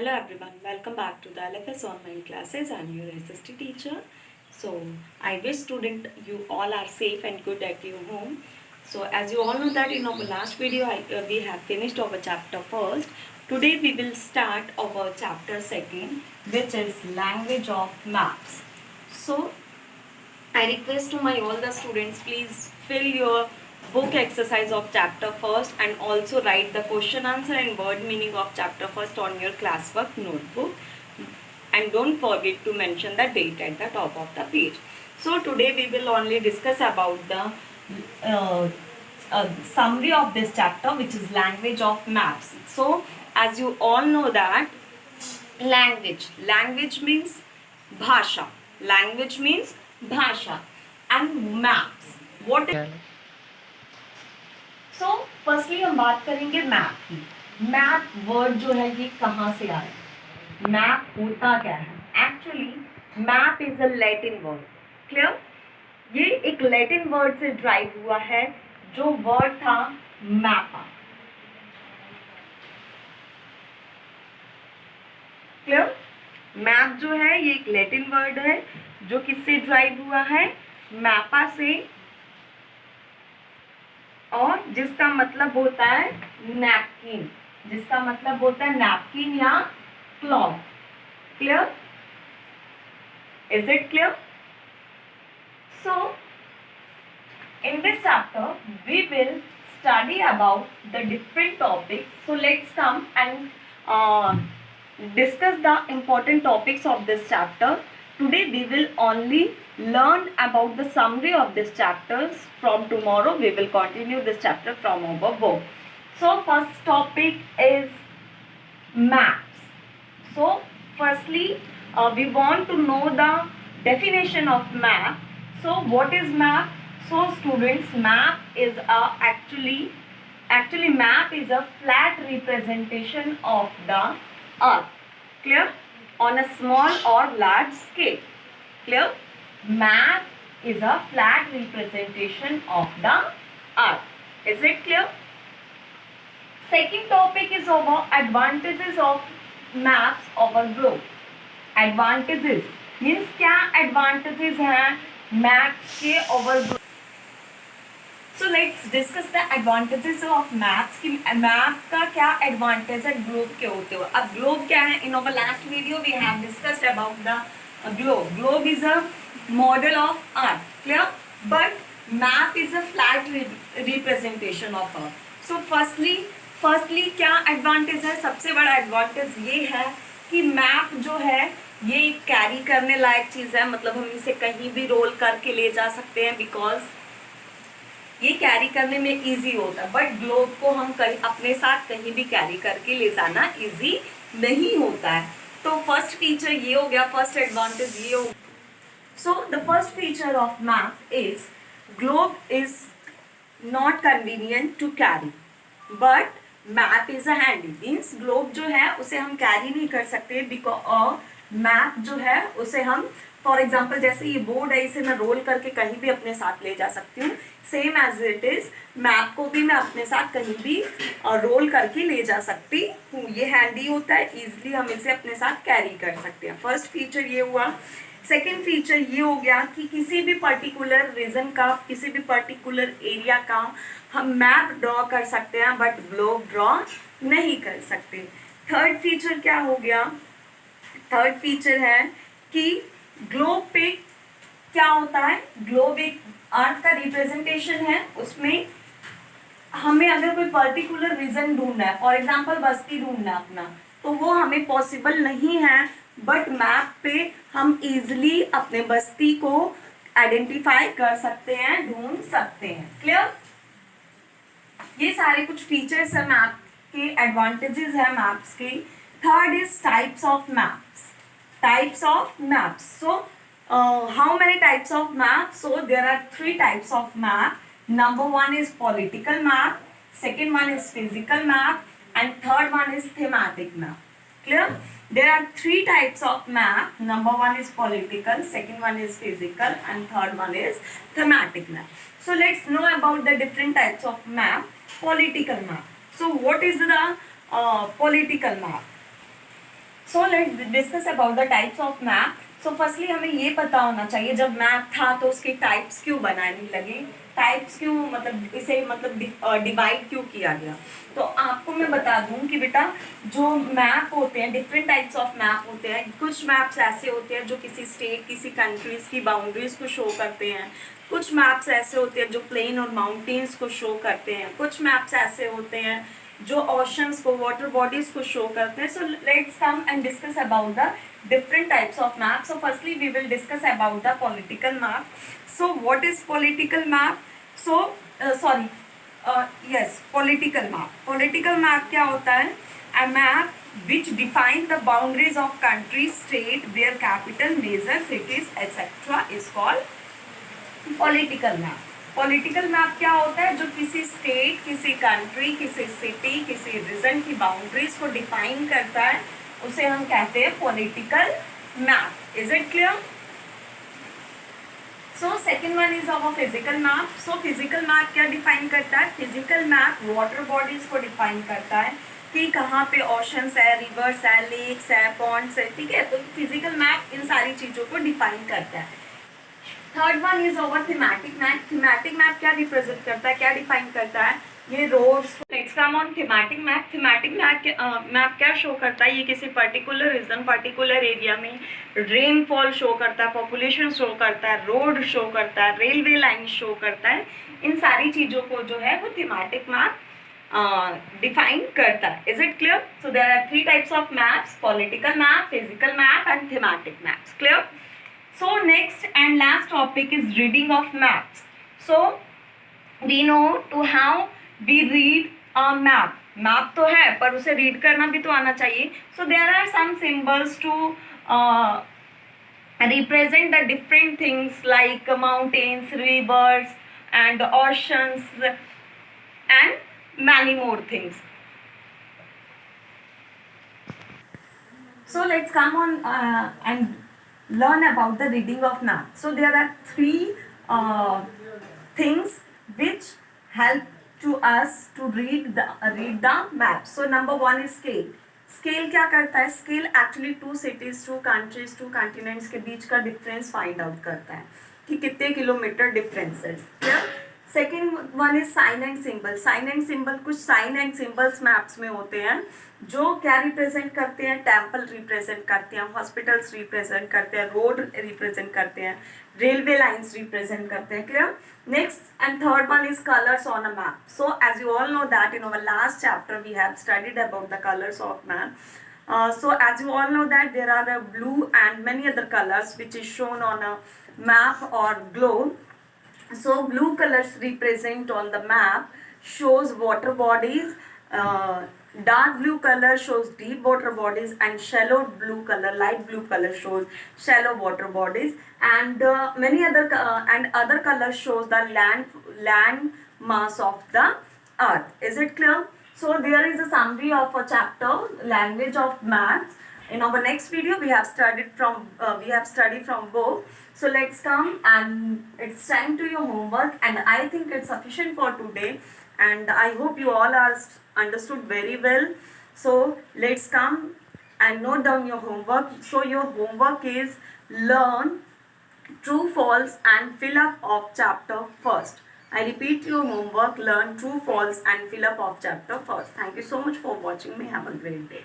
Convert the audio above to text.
Hello everyone, welcome back to the LFS online classes. I'm your SST teacher. So I wish student you all are safe and good at your home. So as you all know that in our last video we have finished our chapter first. Today we will start our chapter second, which is language of maps. So I request to my all the students, please fill your book exercise of chapter first and also write the question answer and word meaning of chapter first on your classwork notebook, and don't forget to mention the date at the top of the page. So today we will only discuss about the summary of this chapter, which is language of maps. So as you all know that language means bhasha, language means bhasha, and maps what is. So firstly हम बात करेंगे map की। Map word जो है ये कहाँ से आया, मैप होता क्या है? Actually map is a Latin word. Clear? ये एक लैटिन वर्ड से ड्राइव हुआ है, जो वर्ड था मैपा। क्लियर? मैप जो है ये एक लैटिन वर्ड है जो किससे ड्राइव हुआ है? मैपा से, और जिसका मतलब होता है नैपकिन, जिसका मतलब होता है नैपकिन या cloth. Clear? Is it clear? So in this chapter we will study about the different topics. So let's come and discuss the important topics of this chapter. Today we will only learn about the summary of this chapters. From tomorrow we will continue this chapter from our book. So first topic is maps. So firstly we want to know the definition of map. So what is map? So students, map is actually map is a flat representation of the earth. Clear? On a small or large scale. Clear? Map is a flat representation of the earth. Is it clear? Second topic is over advantages of maps over globe. Advantages means क्या advantages हैं maps के over globe. So let's discuss the advantages of maps कि map का क्या advantage है globe के होते हुए। अब globe क्या है? In our last video we have discussed about the globe. Globe is a model of earth. Clear? But map is a flat representation of earth. So firstly क्या advantage है? सबसे बड़ा advantage ये है कि map जो है ये कैरी करने लायक चीज़ है, मतलब हम इसे कहीं भी रोल करके ले जा सकते हैं, बिकॉज ये कैरी करने में इजी होता है। बट ग्लोब को हम कहीं अपने साथ कहीं भी कैरी करके ले जाना इजी नहीं होता है। तो फर्स्ट फीचर ये हो गया, फर्स्ट एडवांटेज ये हो। So the first feature of map is globe is not convenient to carry, but map is a handy. Means globe जो है उसे हम कैरी नहीं कर सकते, बिकॉज मैप जो है उसे हम, फॉर एग्जाम्पल जैसे ये बोर्ड है, इसे मैं रोल करके कहीं भी अपने साथ ले जा सकती हूँ। Same as it is map को भी मैं अपने साथ कहीं भी रोल करके ले जा सकती हूँ। ये हैंडी होता है, इजिली हम इसे अपने साथ कैरी कर सकते हैं। फर्स्ट फीचर ये हुआ। सेकेंड फीचर ये हो गया कि किसी भी पर्टिकुलर रीजन का, किसी भी पर्टिकुलर एरिया का हम मैप ड्रॉ कर सकते हैं, बट ग्लोब ड्रॉ नहीं कर सकते। थर्ड फीचर क्या हो गया? थर्ड फीचर है कि ग्लोब पे क्या होता है? ग्लोब एक अर्थ का रिप्रेजेंटेशन है, उसमें हमें अगर कोई पर्टिकुलर रीजन ढूंढना है, फॉर एग्जांपल बस्ती ढूंढना है अपना, तो वो हमें पॉसिबल नहीं है, बट मैप पे हम इजिली अपने बस्ती को आइडेंटिफाई कर सकते हैं, ढूंढ सकते हैं। क्लियर? ये सारे कुछ फीचर्स है मैप के, एडवांटेजेस है मैप्स के। Third is types of maps. Types of maps. So how many types of maps? So there are 3 types of map. Number 1 is political map, second one is physical map, and third one is thematic map. Clear? There are 3 types of map. Number 1 is political, second one is physical, and third one is thematic map. So let's know about the different types of map. Political map. So what is the political map? So let's discuss about the types of map. So firstly हमें ये पता होना चाहिए जब map था तो उसके types क्यों बनाने लगे, टाइप्स क्यों, मतलब इसे मतलब डिवाइड क्यों किया गया. तो आपको मैं बता दूं कि बेटा जो मैप होते हैं, डिफरेंट टाइप्स ऑफ मैप होते हैं. कुछ मैप्स ऐसे होते हैं जो किसी स्टेट, किसी कंट्रीज की बाउंड्रीज को शो करते हैं. कुछ मैप्स ऐसे होते हैं जो प्लेन और माउंटेन्स को शो करते हैं. कुछ मैप्स ऐसे होते हैं जो ओशंस को, वाटर बॉडीज को शो करते हैं. So let's come and discuss about the different types of maps. So firstly we will discuss about the political map. So what is political map? So yes, political map. Political map क्या होता है? A map which defines the boundaries of country, state, their capital, major cities, etc. is called political map. Political map क्या होता है? जो किसी state, किसी country, किसी सिटी, किसी रीजन की बाउंड्रीज को डिफाइन करता है, उसे हम कहते हैं political map. Is it clear? So second one is our physical map. So physical map क्या डिफाइन करता है? फिजिकल मैप वाटर बॉडीज को डिफाइन करता है कि कहाँ पे ओशंस है, रिवर्स है, लेक्स है, पॉन्ड्स है. ठीक है, तो फिजिकल मैप इन सारी चीजों को डिफाइन करता है. Third one is over thematic map. Thematic map क्या रिप्रेजेंट करता है, क्या डिफाइन करता है? ये roads. Next come on thematic map. Thematic map क्या शो करता है? ये किसी पर्टिकुलर रीजन, पर्टिकुलर एरिया में रेनफॉल शो करता है, पॉपुलेशन शो करता है, रोड शो करता है, रेलवे लाइन शो करता है. इन सारी चीजों को जो है वो थीमेटिक मैप डिफाइन करता है. Is it clear? So there are 3 types of maps: political map, physical map and thematic maps. Clear? So next and last topic is reading of maps. So we know to how we read a map. Map तो है पर उसे read करना भी तो आना चाहिए. So there are some symbols to represent the different things like mountains, rivers and oceans and many more things. So let's come on and learn about the reading of map. So there are 3 things which help to us to read the map. So number 1 is scale. Scale क्या करता है? Scale actually 2 cities, 2 countries, 2 continents के बीच का difference find out करता है कि कितने kilometre difference है. Clear? Second one is sign and symbol. Sign and symbol, कुछ साइन एंड सिंबल्स मैप्स में होते हैं जो क्या रिप्रेजेंट करते हैं? टेम्पल रिप्रेजेंट करते हैं, हॉस्पिटल्स रिप्रेजेंट करते हैं, रोड रिप्रेजेंट करते हैं, रेलवे लाइन्स रिप्रेजेंट करते हैं. Clear? Next and third one is colours on a map. So as you all know that in our last chapter we have studied about the colours of map. So as you all know that there are blue and many other colors which is shown on a map or globe. So blue colors represent on the map shows water bodies, dark blue color shows deep water bodies, and shallow blue color, light blue color shows shallow water bodies, and many other and other colors shows the land mass of the earth. Is it clear? So there is a summary of a chapter, language of maths. In our next video we have studied from book. So let's come and it's time to your homework, and I think it's sufficient for today, and I hope you all are understood very well. So let's come and note down your homework. So your homework is learn true, false and fill up of chapter first. I repeat your homework, learn true, false and fill up of chapter first. Thank you so much for watching me. Have a great day.